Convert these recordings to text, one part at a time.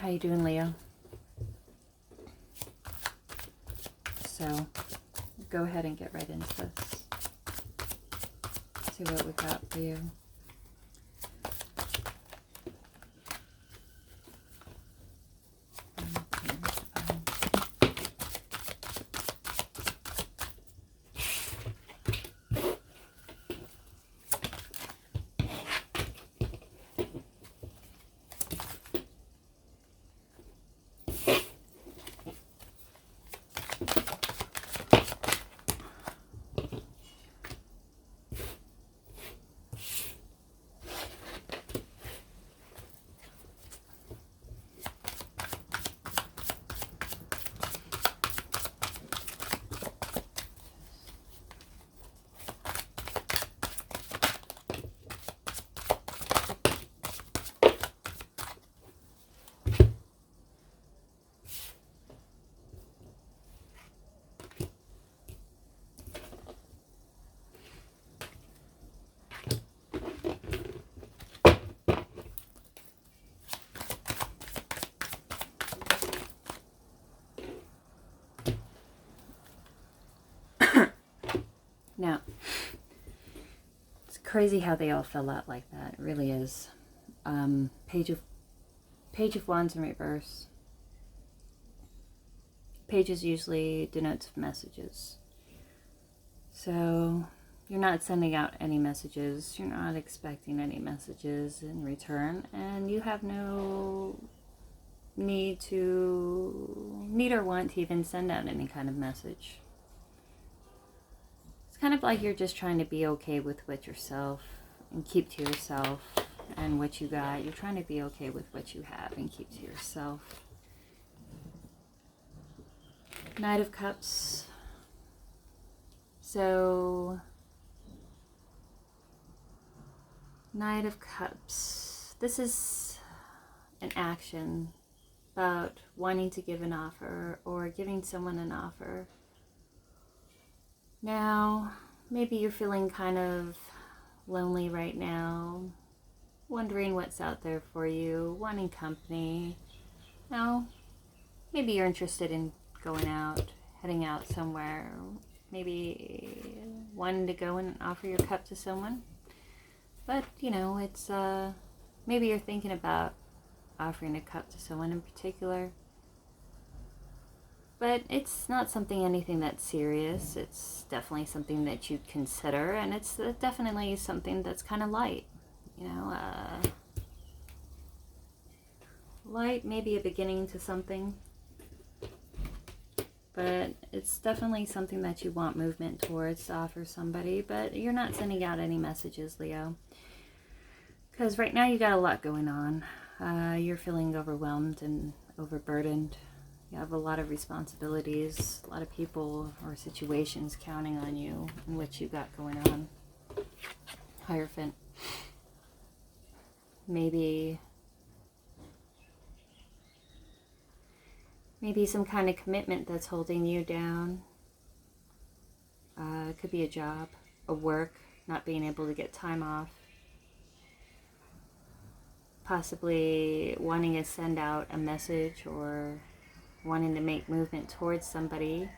How you doing, Leo? So, go ahead and get right into this. See what we got for you. Now, it's crazy how they all fell out like that. It really is. Page of Wands in reverse. Pages usually denotes messages. So you're not sending out any messages. You're not expecting any messages in return, and you have no need or want to even send out any kind of message. It's kind of like you're just trying to be okay with yourself and keep to yourself and what you got. You're trying to be okay with what you have and keep to yourself. Knight of Cups. So, Knight of Cups. This is an action about wanting to give an offer or giving someone an offer. Now, maybe you're feeling kind of lonely right now, wondering what's out there for you, wanting company. Now, maybe you're interested in going out, heading out somewhere, maybe wanting to go and offer your cup to someone. But, you know, it's, maybe you're thinking about offering a cup to someone in particular. But it's not anything that's serious. It's definitely something that you'd consider, and it's definitely something that's kind of light. You know, light, maybe a beginning to something. But it's definitely something that you want movement towards to offer somebody, but you're not sending out any messages, Leo. Because right now you got a lot going on. You're feeling overwhelmed and overburdened. You have a lot of responsibilities, a lot of people or situations counting on you and what you got going on. Hierophant. Maybe some kind of commitment that's holding you down. It could be a job, a work, not being able to get time off. Possibly wanting to send out a message or wanting to make movement towards somebody.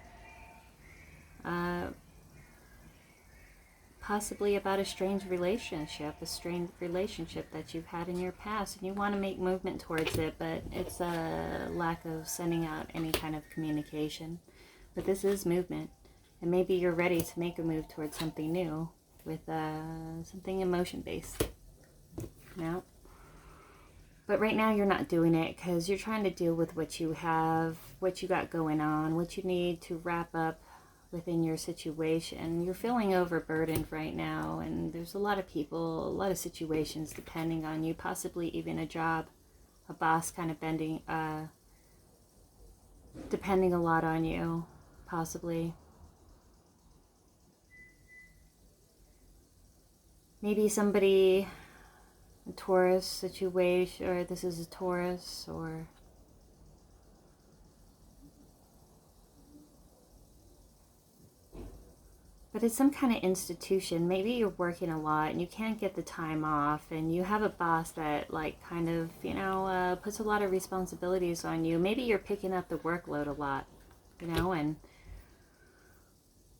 Possibly about a strange relationship that you've had in your past, and you want to make movement towards it, but it's a lack of sending out any kind of communication. But this is movement, and maybe you're ready to make a move towards something new with something emotion-based. No. But right now you're not doing it because you're trying to deal with what you have, what you got going on, what you need to wrap up within your situation. You're feeling overburdened right now, and there's a lot of people, a lot of situations depending on you, possibly even a job, a boss kind of depending a lot on you, possibly. Maybe somebody, a Taurus situation, or this is a Taurus, or But it's some kind of institution. Maybe you're working a lot and you can't get the time off, and you have a boss that like kind of, puts a lot of responsibilities on you. Maybe you're picking up the workload a lot, and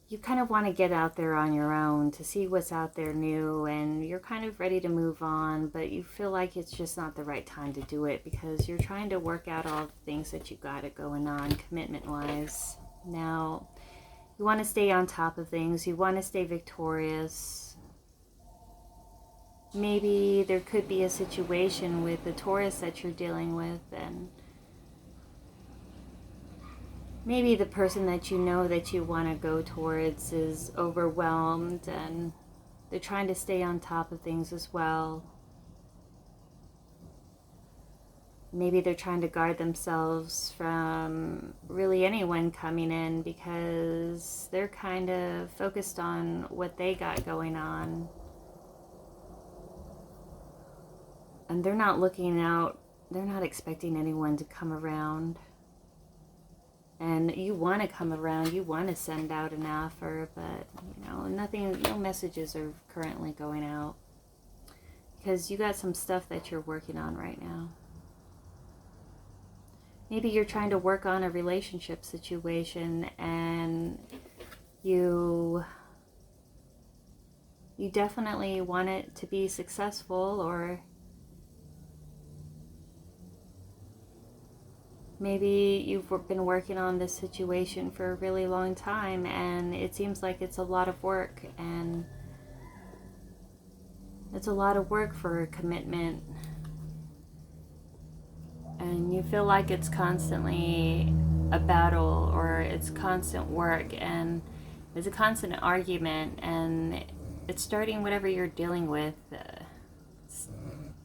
you kind of want to get out there on your own to see what's out there new, and you're kind of ready to move on, but you feel like it's just not the right time to do it because you're trying to work out all the things that you got it going on commitment-wise. Now, you want to stay on top of things. You want to stay victorious. Maybe there could be a situation with the Taurus that you're dealing with, and maybe the person that you know that you want to go towards is overwhelmed and they're trying to stay on top of things as well. Maybe they're trying to guard themselves from really anyone coming in because they're kind of focused on what they got going on. And they're not looking out, they're not expecting anyone to come around. And you want to come around, you want to send out an offer, but, no messages are currently going out. Because you got some stuff that you're working on right now. Maybe you're trying to work on a relationship situation and you definitely want it to be successful, or maybe you've been working on this situation for a really long time and it seems like it's a lot of work, and it's a lot of work for a commitment. And you feel like it's constantly a battle, or it's constant work, and it's a constant argument, and it's starting whatever you're dealing with. It's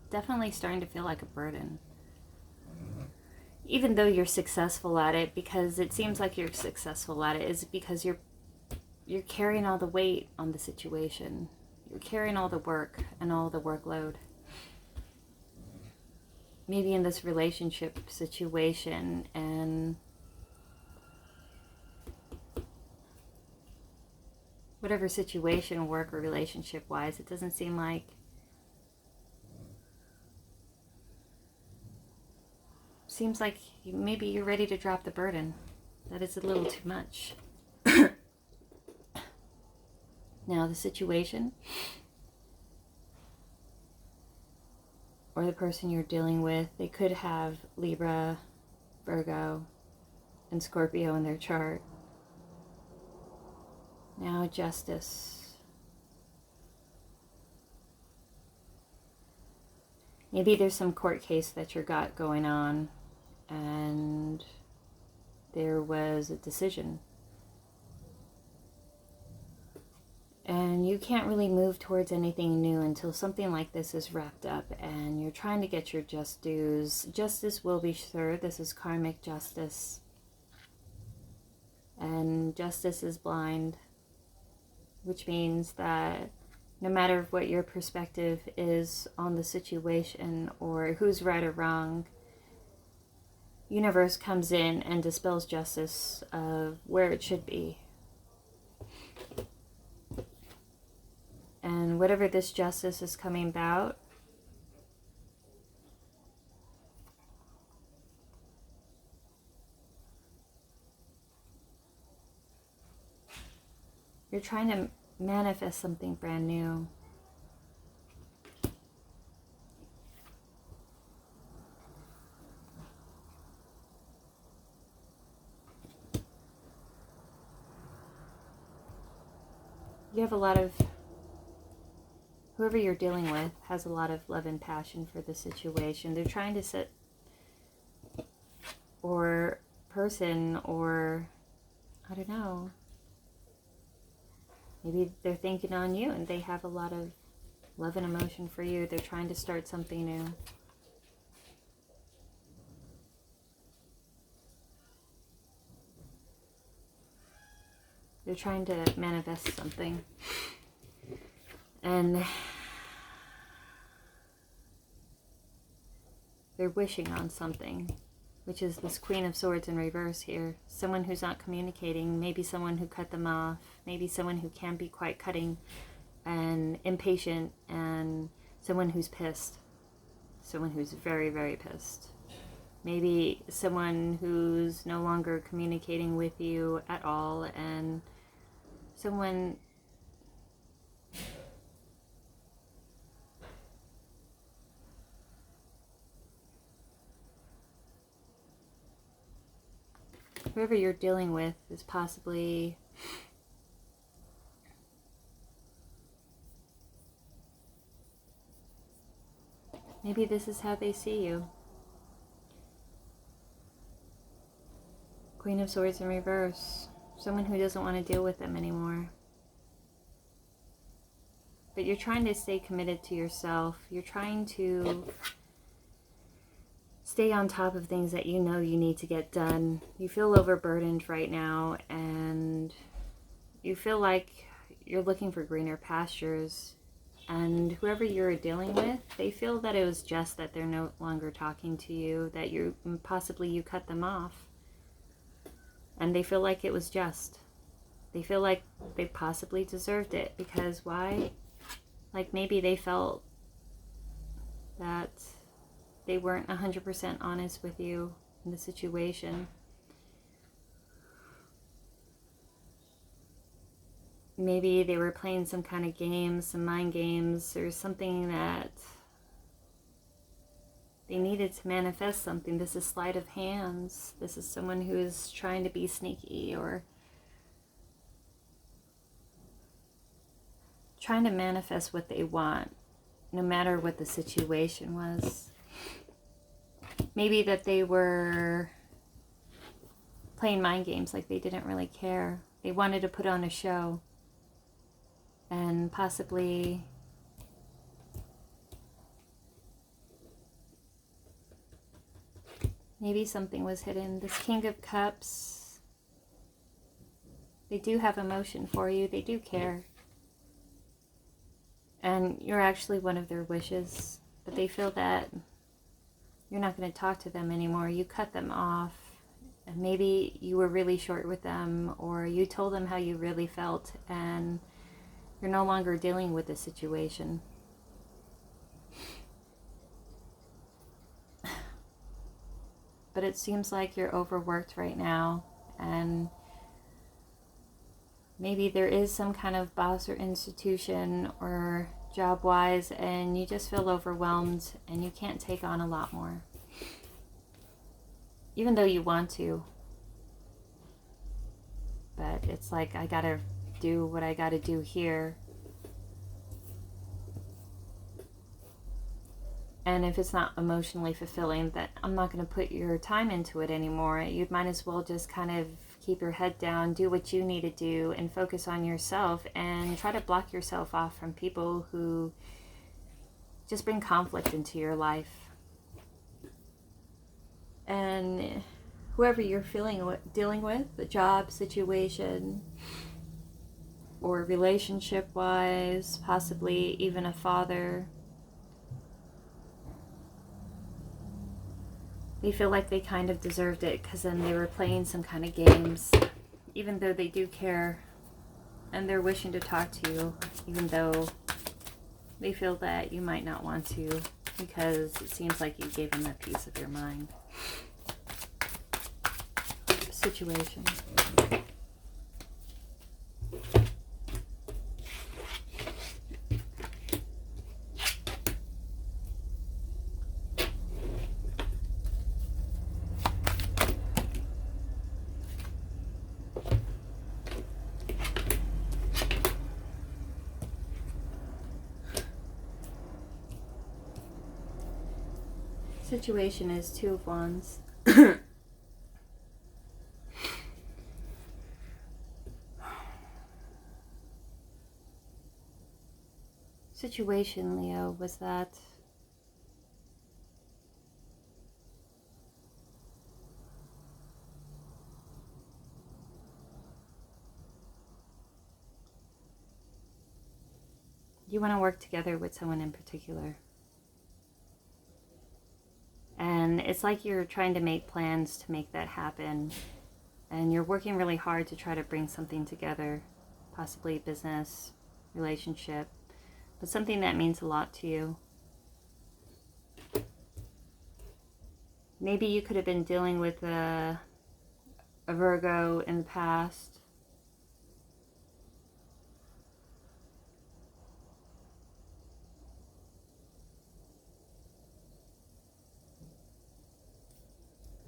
definitely starting to feel like a burden. Even though you're successful at it, because it seems like you're successful at it, is because you're carrying all the weight on the situation. You're carrying all the work and all the workload. Maybe in this relationship situation, and whatever situation, work or relationship wise, it doesn't seem like maybe you're ready to drop the burden. That is a little too much. Now, the situation or the person you're dealing with, they could have Libra, Virgo, and Scorpio in their chart. Now, Justice. Maybe there's some court case that you got going on, and there was a decision. And you can't really move towards anything new until something like this is wrapped up and you're trying to get your just dues. Justice will be served. This is karmic justice. And justice is blind, which means that no matter what your perspective is on the situation or who's right or wrong, universe comes in and dispels justice of where it should be. And whatever this justice is coming about, you're trying to manifest something brand new. You have a lot of, whoever you're dealing with has a lot of love and passion for the situation. They're trying to set, or person, or I don't know, maybe they're thinking on you and they have a lot of love and emotion for you. They're trying to start something new. They're trying to manifest something. And they're wishing on something. which is this Queen of Swords in reverse here. Someone who's not communicating, maybe someone who cut them off, maybe someone who can be quite cutting and impatient, and someone who's pissed, someone who's very, very pissed. Maybe someone who's no longer communicating with you at all, and someone whoever you're dealing with is possibly maybe this is how they see you. Queen of Swords in reverse. Someone who doesn't want to deal with them anymore. But you're trying to stay committed to yourself. You're trying to stay on top of things that you know you need to get done. You feel overburdened right now, and you feel like you're looking for greener pastures. And whoever you're dealing with, they feel that it was just that they're no longer talking to you, that you cut them off. And they feel like it was just. They feel like they possibly deserved it, because why? Like maybe they felt that they weren't 100% honest with you in the situation. Maybe they were playing some kind of games, some mind games, or something that they needed to manifest something. This is sleight of hands. This is someone who is trying to be sneaky or trying to manifest what they want, no matter what the situation was. Maybe that they were playing mind games, like they didn't really care. They wanted to put on a show, and possibly maybe something was hidden. This King of Cups, they do have emotion for you. They do care. And you're actually one of their wishes, but they feel that you're not going to talk to them anymore. You cut them off, and maybe you were really short with them, or you told them how you really felt, and you're no longer dealing with the situation. But it seems like you're overworked right now, and maybe there is some kind of boss or institution or job-wise, and you just feel overwhelmed and you can't take on a lot more. Even though you want to. But it's like, I gotta do what I gotta do here. And if it's not emotionally fulfilling, that I'm not going to put your time into it anymore. You might as well just kind of keep your head down, do what you need to do, and focus on yourself, and try to block yourself off from people who just bring conflict into your life. And whoever you're dealing with, the job situation, or relationship-wise, possibly even a father, they feel like they kind of deserved it, because then they were playing some kind of games, even though they do care, and they're wishing to talk to you, even though they feel that you might not want to, because it seems like you gave them a piece of your mind. Situation. Situation is Two of Wands. Situation, Leo, was that you want to work together with someone in particular. And And it's like you're trying to make plans to make that happen. And you're working really hard to try to bring something together, possibly business, relationship, but something that means a lot to you. Maybe you could have been dealing with a Virgo in the past.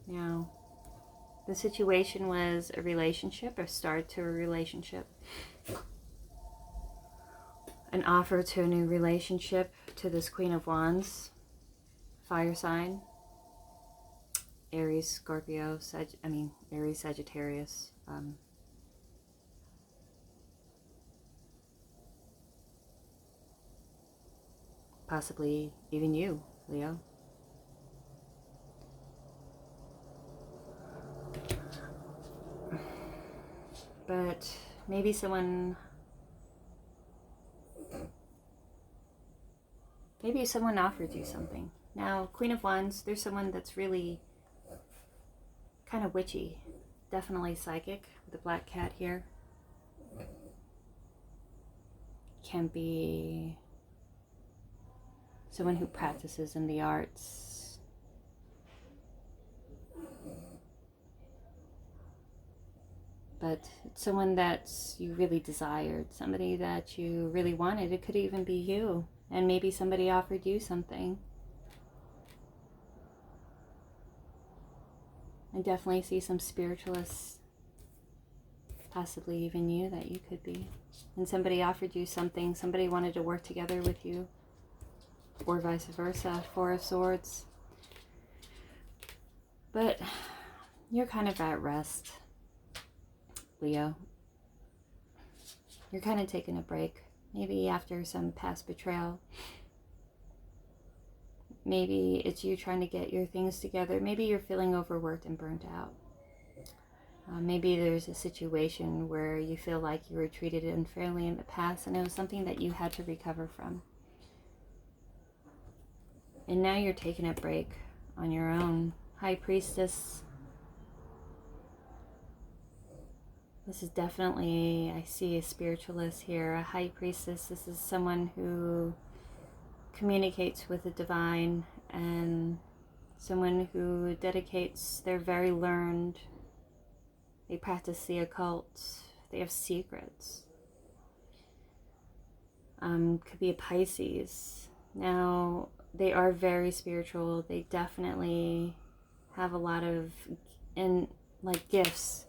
Now, the situation was a relationship, a start to a relationship, an offer to a new relationship to this Queen of Wands, fire sign, Aries, Scorpio, Aries, Sagittarius. Possibly even you, Leo. But maybe someone offered you something. Now, Queen of Wands, there's someone that's really kind of witchy, definitely psychic, with the black cat here. Can be someone who practices in the arts. But it's someone that you really desired, somebody that you really wanted. It could even be you, and maybe somebody offered you something. I definitely see some spiritualists, possibly even you, that you could be. And somebody offered you something, somebody wanted to work together with you, or vice versa, Four of Swords. But you're kind of at rest, Leo. You're kind of taking a break, maybe after some past betrayal. Maybe it's you trying to get your things together. Maybe you're feeling overworked and burnt out. Maybe there's a situation where you feel like you were treated unfairly in the past and it was something that you had to recover from. And now you're taking a break on your own. High Priestess. This is definitely, I see a spiritualist here, a High Priestess. This is someone who communicates with the divine and someone who dedicates, they're very learned. They practice the occult. They have secrets. Could be a Pisces. Now, they are very spiritual. They definitely have a lot of gifts.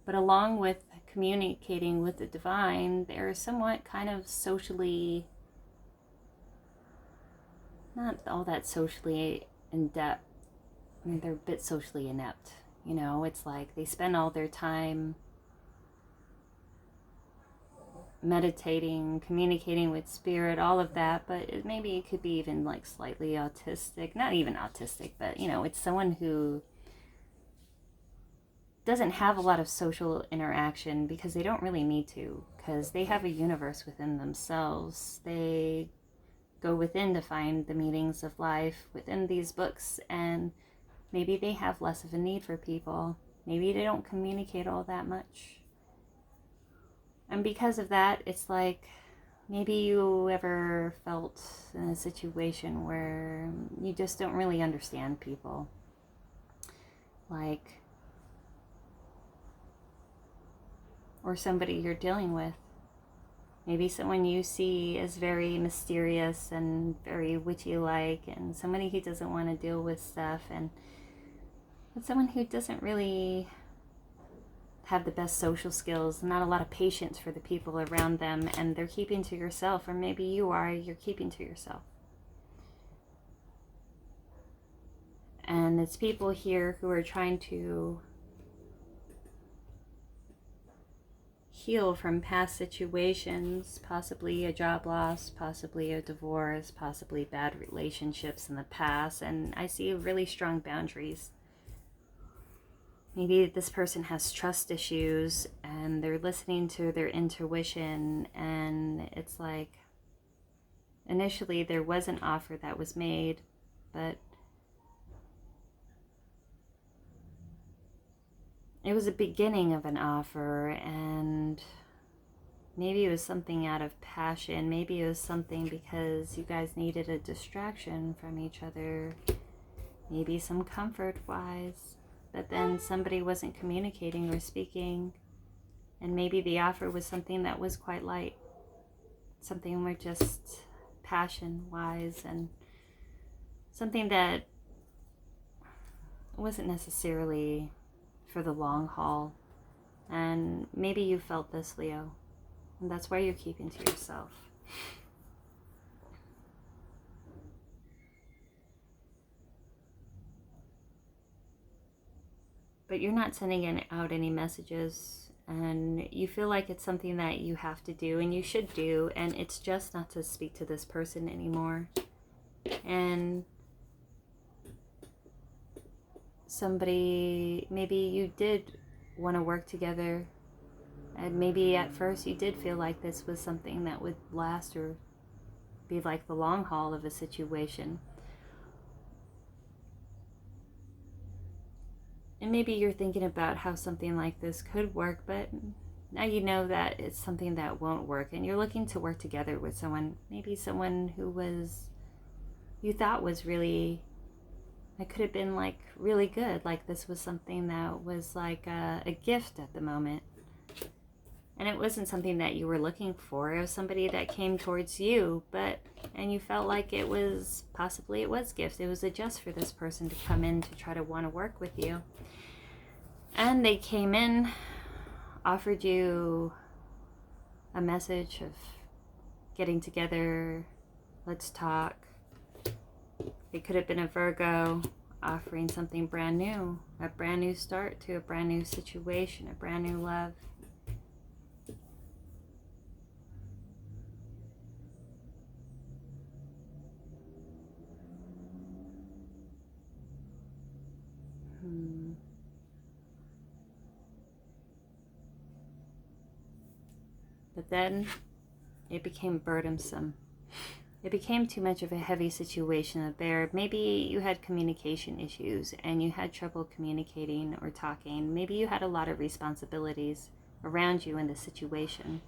But along with communicating with the divine, they're somewhat kind of socially, not all that socially in depth. I mean, they're a bit socially inept. You know, it's like they spend all their time meditating, communicating with spirit, all of that, but maybe it could be even like slightly autistic. Not even autistic, but you know, it's someone who doesn't have a lot of social interaction because they don't really need to, because they have a universe within themselves. They go within to find the meanings of life within these books, and maybe they have less of a need for people. Maybe they don't communicate all that much. And because of that, it's like maybe you ever felt in a situation where you just don't really understand people. Like, or somebody you're dealing with. Maybe someone you see is very mysterious and very witchy-like, and somebody who doesn't want to deal with stuff, and someone who doesn't really have the best social skills, not a lot of patience for the people around them, and they're keeping to yourself, or maybe you're keeping to yourself. And it's people here who are trying to heal from past situations, possibly a job loss, possibly a divorce, possibly bad relationships in the past, and I see really strong boundaries. Maybe this person has trust issues and they're listening to their intuition, and it's like initially there was an offer that was made, but it was a beginning of an offer, and maybe it was something out of passion. Maybe it was something because you guys needed a distraction from each other. Maybe some comfort-wise. But then somebody wasn't communicating or speaking. And maybe the offer was something that was quite light. Something more just passion-wise, and something that wasn't necessarily for the long haul. And maybe you felt this, Leo. And that's why you're keeping to yourself. But you're not sending out any messages, and you feel like it's something that you have to do and you should do, and it's just not to speak to this person anymore. And somebody, maybe you did want to work together, and maybe at first you did feel like this was something that would last or be like the long haul of a situation. And maybe you're thinking about how something like this could work, but now you know that it's something that won't work, and you're looking to work together with someone, maybe someone who you thought was really, that could have been like really good, like this was something that was like a gift at the moment. And it wasn't something that you were looking for. It was somebody that came towards you, and you felt like it was gift. It was a just for this person to come in to try to want to work with you. And they came in, offered you a message of getting together, let's talk. It could have been a Virgo offering something brand new, a brand new start to a brand new situation, a brand new love. But then it became burdensome. It became too much of a heavy situation to bear. Maybe you had communication issues and you had trouble communicating or talking. Maybe you had a lot of responsibilities around you in the situation.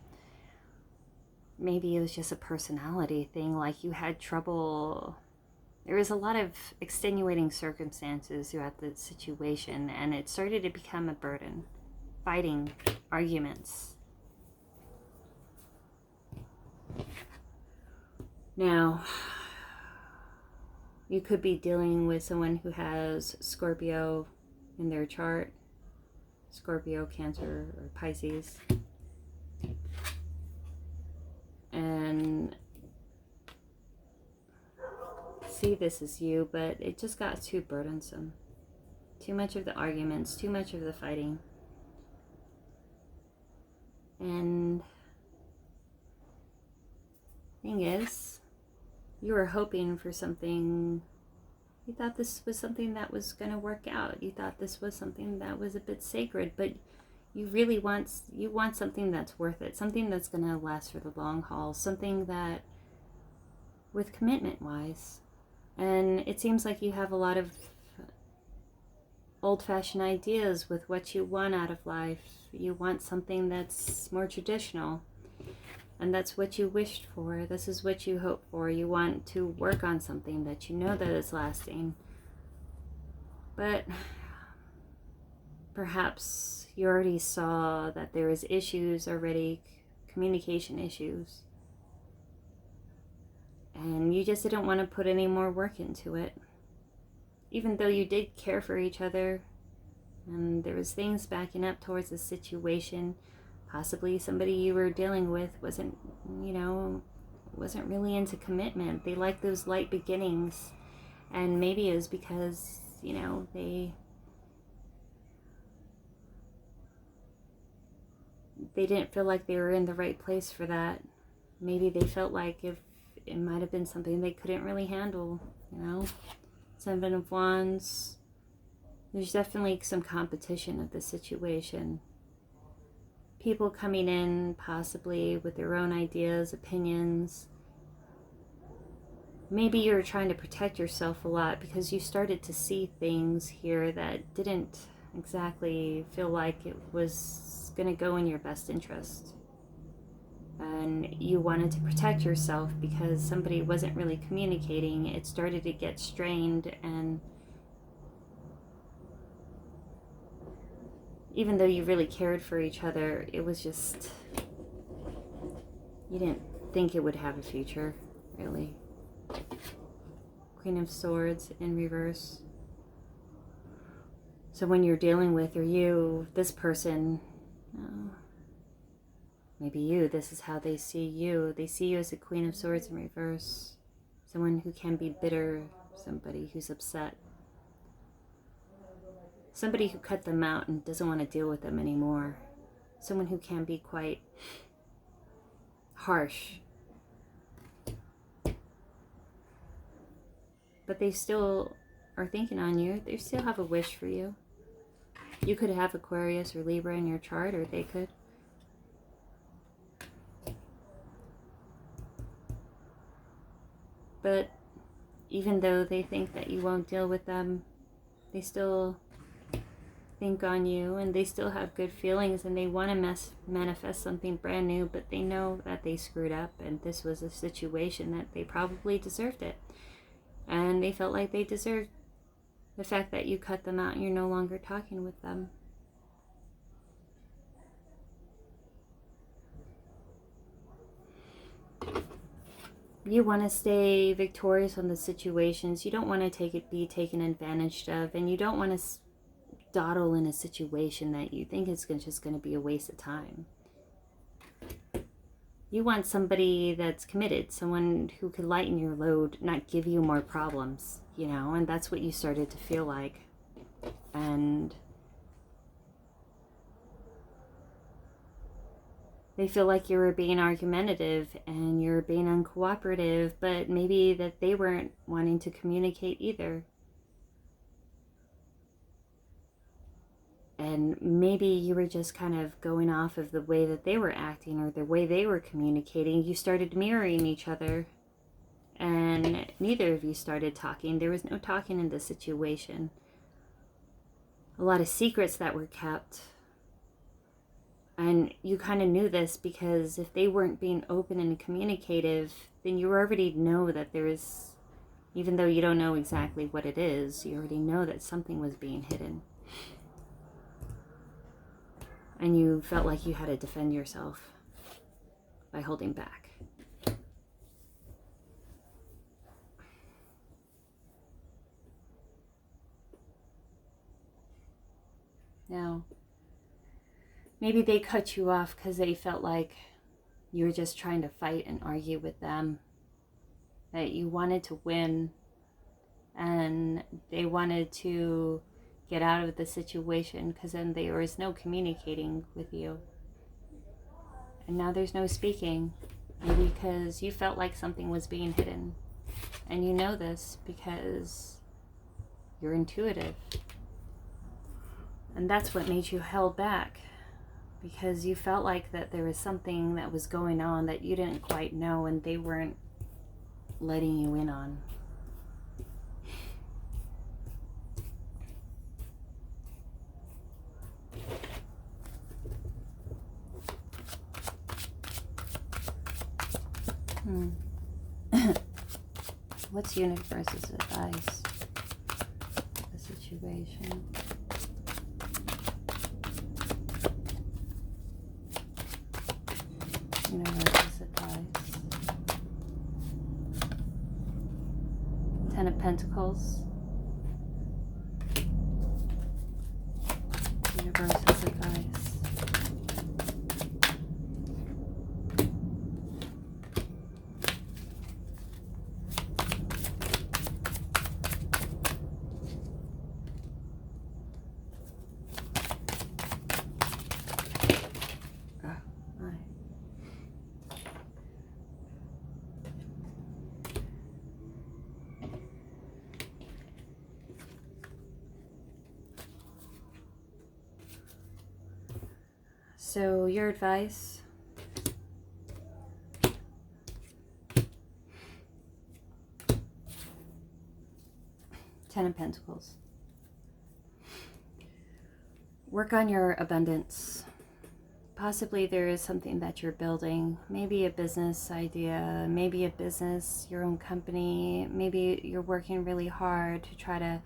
Maybe it was just a personality thing, like you had trouble. There was a lot of extenuating circumstances throughout the situation, and it started to become a burden. Fighting, arguments. Now, you could be dealing with someone who has Scorpio in their chart. Scorpio, Cancer, or Pisces. And see, this is you, but it just got too burdensome. Too much of the arguments, too much of the fighting. And thing is, you were hoping for something. You thought this was something that was going to work out. You thought this was something that was a bit sacred, but you really want something that's worth it, something that's going to last for the long haul, something that with commitment wise. And it seems like you have a lot of old-fashioned ideas with what you want out of life. You want something that's more traditional, and that's what you wished for. This is what you hope for. You want to work on something that you know that is lasting. But perhaps you already saw that there was issues already, communication issues, and you just didn't want to put any more work into it. Even though you did care for each other, and there was things backing up towards the situation, possibly somebody you were dealing with wasn't really into commitment. They liked those light beginnings, and maybe it was because, they didn't feel like they were in the right place for that. Maybe they felt like if it might have been something they couldn't really handle, Seven of Wands. There's definitely some competition of the situation. People coming in possibly with their own ideas, opinions. Maybe you're trying to protect yourself a lot because you started to see things here that didn't exactly feel like it was going to go in your best interest. And you wanted to protect yourself because somebody wasn't really communicating. It started to get strained, and even though you really cared for each other, it was just, you didn't think it would have a future, really. Queen of Swords in reverse. So when you're dealing with, or you, this person, maybe you, this is how they see you. They see you as a Queen of Swords in reverse. Someone who can be bitter, somebody who's upset. Somebody who cut them out and doesn't want to deal with them anymore. Someone who can be quite harsh. But they still are thinking on you. They still have a wish for you. You could have Aquarius or Libra in your chart, or they could. But even though they think that you won't deal with them, they still think on you, and they still have good feelings, and they want to manifest something brand new, but they know that they screwed up, and this was a situation that they probably deserved it. And they felt like they deserved the fact that you cut them out and you're no longer talking with them. You want to stay victorious on the situations. You don't want to be taken advantage of, and you don't want to dawdle in a situation that you think is just going to be a waste of time. You want somebody that's committed, someone who could lighten your load, not give you more problems, and that's what you started to feel like. And they feel like you were being argumentative and you're being uncooperative, but maybe that they weren't wanting to communicate either. And maybe you were just kind of going off of the way that they were acting or the way they were communicating. You started mirroring each other, and neither of you started talking. There was no talking in this situation. A lot of secrets that were kept. And you kind of knew this because if they weren't being open and communicative, then you already know that there is, even though you don't know exactly what it is, you already know that something was being hidden. And you felt like you had to defend yourself by holding back. Now, maybe they cut you off because they felt like you were just trying to fight and argue with them, that you wanted to win, and they wanted to get out of the situation because then there was no communicating with you. And now there's no speaking, maybe because you felt like something was being hidden. And you know this because you're intuitive. And that's what made you held back, because you felt like that there was something that was going on that you didn't quite know and they weren't letting you in on. What's universe's advice for the situation? Universe's advice. Ten of Pentacles. Universe's advice. So your advice, Ten of Pentacles. Work on your abundance. Possibly there is something that you're building, maybe a business idea, maybe a business, your own company, maybe you're working really hard to try to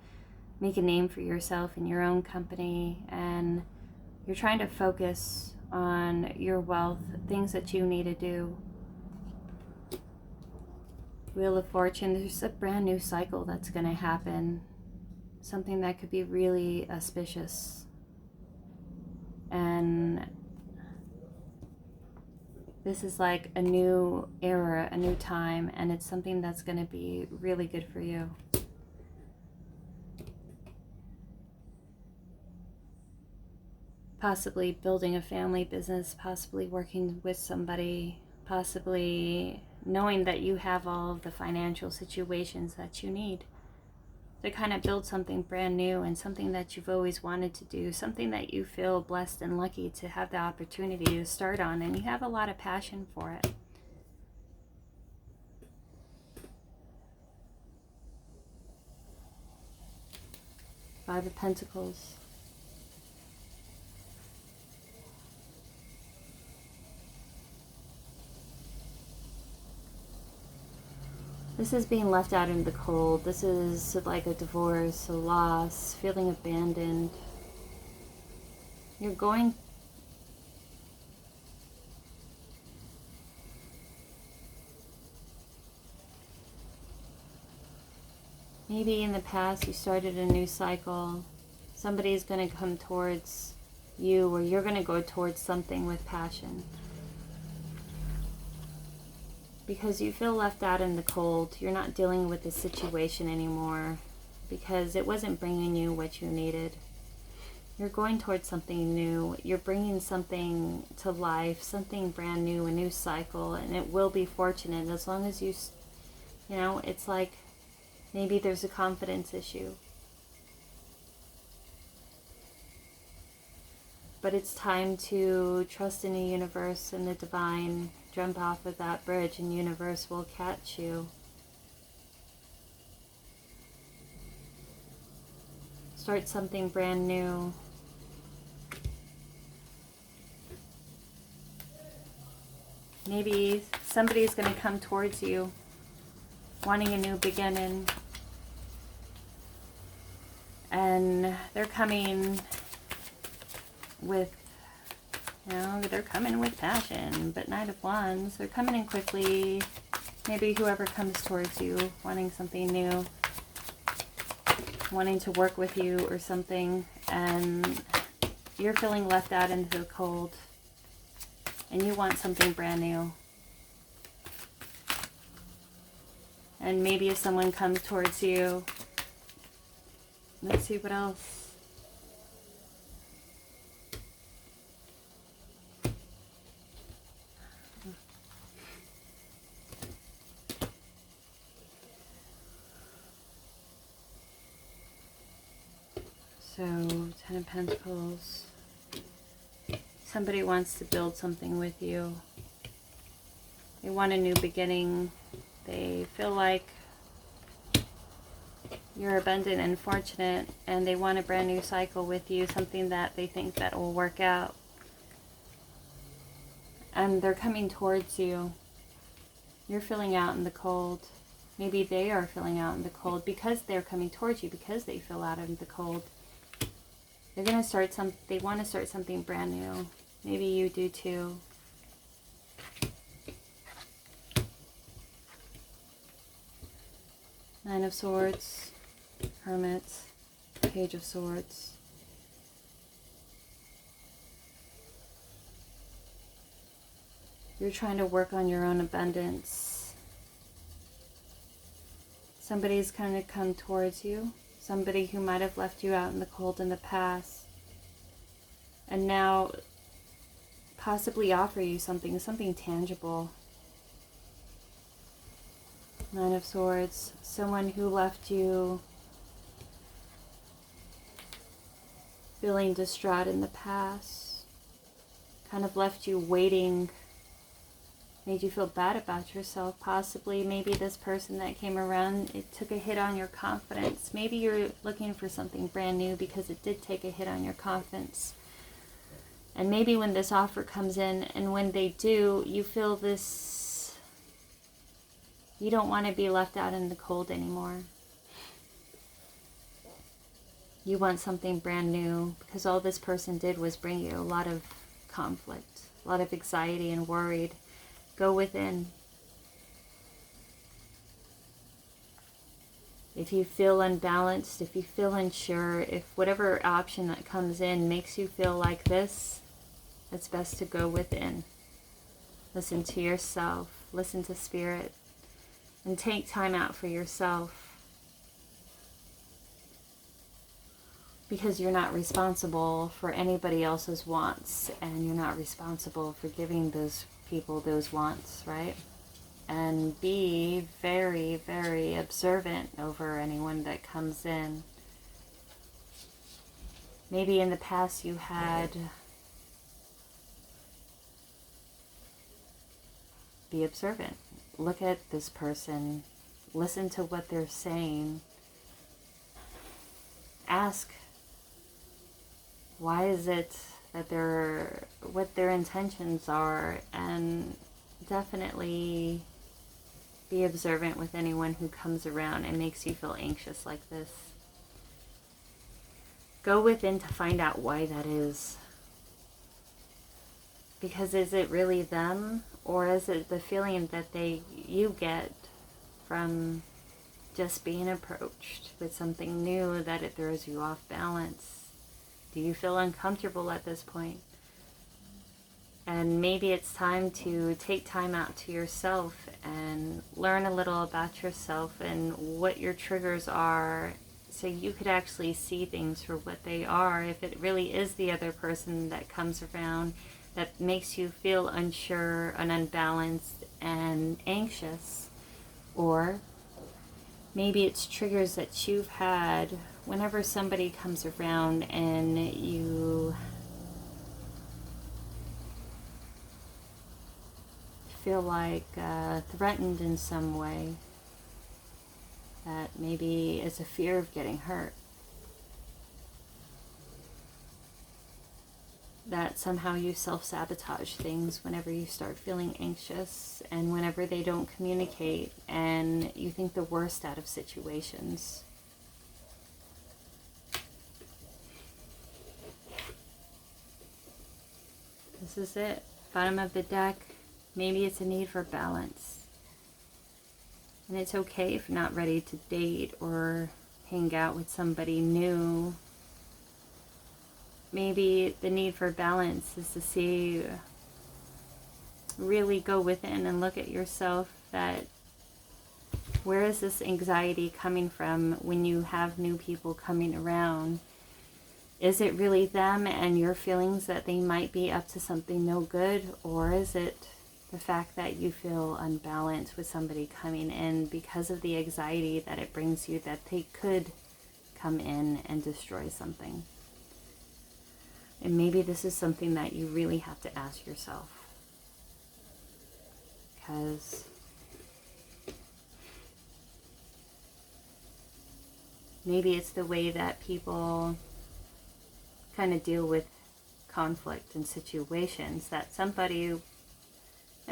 make a name for yourself in your own company, and you're trying to focus on your wealth, things that you need to do. Wheel of Fortune, there's a brand new cycle that's going to happen, something that could be really auspicious. And this is like a new era, a new time, and it's something that's going to be really good for you. Possibly building a family business, possibly working with somebody, possibly knowing that you have all of the financial situations that you need to kind of build something brand new and something that you've always wanted to do, something that you feel blessed and lucky to have the opportunity to start on, and you have a lot of passion for it. Five of Pentacles. This is being left out in the cold. This is like a divorce, a loss, feeling abandoned. You're going maybe in the past you started a new cycle. Somebody's going to come towards you, or you're going to go towards something with passion. Because you feel left out in the cold. You're not dealing with the situation anymore because it wasn't bringing you what you needed. You're going towards something new. You're bringing something to life, something brand new, a new cycle, and it will be fortunate as long as you know, it's like maybe there's a confidence issue. But it's time to trust in the universe and the divine. Jump off of that bridge and the universe will catch you. Start something brand new. Maybe somebody's going to come towards you wanting a new beginning. And they're coming with, you know, they're coming with passion, but Knight of Wands, they're coming in quickly. Maybe whoever comes towards you wanting something new, wanting to work with you or something, and you're feeling left out into the cold, and you want something brand new. And maybe if someone comes towards you, let's see what else. So, Ten of Pentacles. Somebody wants to build something with you. They want a new beginning. They feel like you're abundant and fortunate, and they want a brand new cycle with you, something that they think that will work out. And they're coming towards you. You're feeling out in the cold. Maybe they are feeling out in the cold because they're coming towards you, because they feel out in the cold. They're going to start they want to start something brand new. Maybe you do too. Nine of Swords, Hermit, Page of Swords. You're trying to work on your own abundance. Somebody's going to come towards you. Somebody who might have left you out in the cold in the past, and now possibly offer you something tangible. Nine of Swords, someone who left you feeling distraught in the past, kind of left you waiting made you feel bad about yourself. Possibly, maybe this person that came around, it took a hit on your confidence. Maybe you're looking for something brand new because it did take a hit on your confidence. And maybe when this offer comes in, and when they do, you feel this, you don't want to be left out in the cold anymore. You want something brand new, because all this person did was bring you a lot of conflict, a lot of anxiety and worried. Go within. If you feel unbalanced, if you feel unsure, if whatever option that comes in makes you feel like this, it's best to go within. Listen to yourself, listen to spirit, and take time out for yourself. Because you're not responsible for anybody else's wants, and you're not responsible for giving those people those wants, right? And be very, very observant over anyone that comes in. Maybe in the past you had, be observant. Look at this person, listen to what they're saying, ask, why is it that what their intentions are, and definitely be observant with anyone who comes around and makes you feel anxious like this. Go within to find out why that is. Because is it really them, or is it the feeling that you get from just being approached with something new that it throws you off balance? Do you feel uncomfortable at this point? And maybe it's time to take time out to yourself and learn a little about yourself and what your triggers are, so you could actually see things for what they are. If it really is the other person that comes around that makes you feel unsure and unbalanced and anxious, or maybe it's triggers that you've had whenever somebody comes around and you feel like threatened in some way, that maybe is a fear of getting hurt. That somehow you self-sabotage things whenever you start feeling anxious, and whenever they don't communicate, and you think the worst out of situations. This is it. Bottom of the deck. Maybe it's a need for balance. And it's okay if you're not ready to date or hang out with somebody new. Maybe the need for balance is to see, really go within and look at yourself, that where is this anxiety coming from when you have new people coming around? Is it really them and your feelings that they might be up to something no good, or is it the fact that you feel unbalanced with somebody coming in because of the anxiety that it brings you, that they could come in and destroy something? And maybe this is something that you really have to ask yourself. Because maybe it's the way that people kind of deal with conflict and situations, that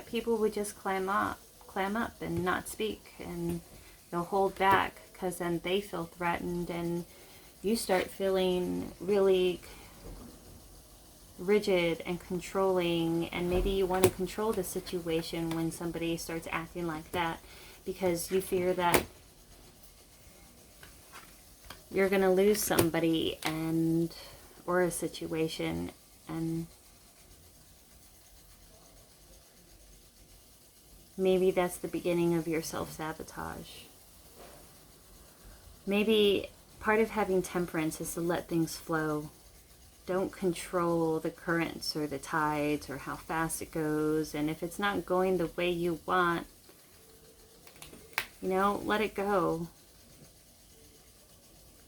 people would just clam up and not speak, and they'll hold back because then they feel threatened, and you start feeling really rigid and controlling, and maybe you want to control the situation when somebody starts acting like that, because you fear that you're going to lose somebody or a situation, and maybe that's the beginning of your self-sabotage. Maybe part of having temperance is to let things flow. Don't control the currents or the tides or how fast it goes, and if it's not going the way you want, let it go.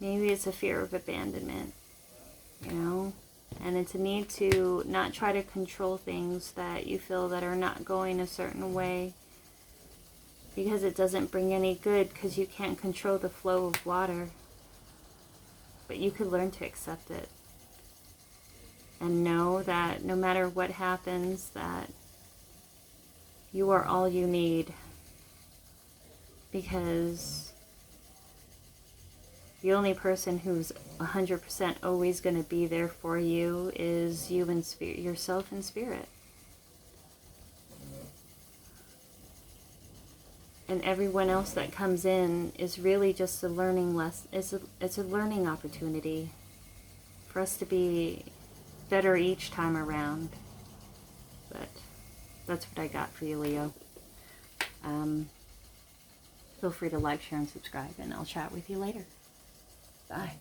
Maybe it's a fear of abandonment, And it's a need to not try to control things that you feel that are not going a certain way, because it doesn't bring any good, because you can't control the flow of water. But you could learn to accept it and know that no matter what happens, that you are all you need, because the only person who's 100% always going to be there for you is you and spirit, yourself and spirit. And everyone else that comes in is really just a learning lesson. It's a learning opportunity for us to be better each time around. But that's what I got for you, Leo. Feel free to like, share, and subscribe, and I'll chat with you later. Bye.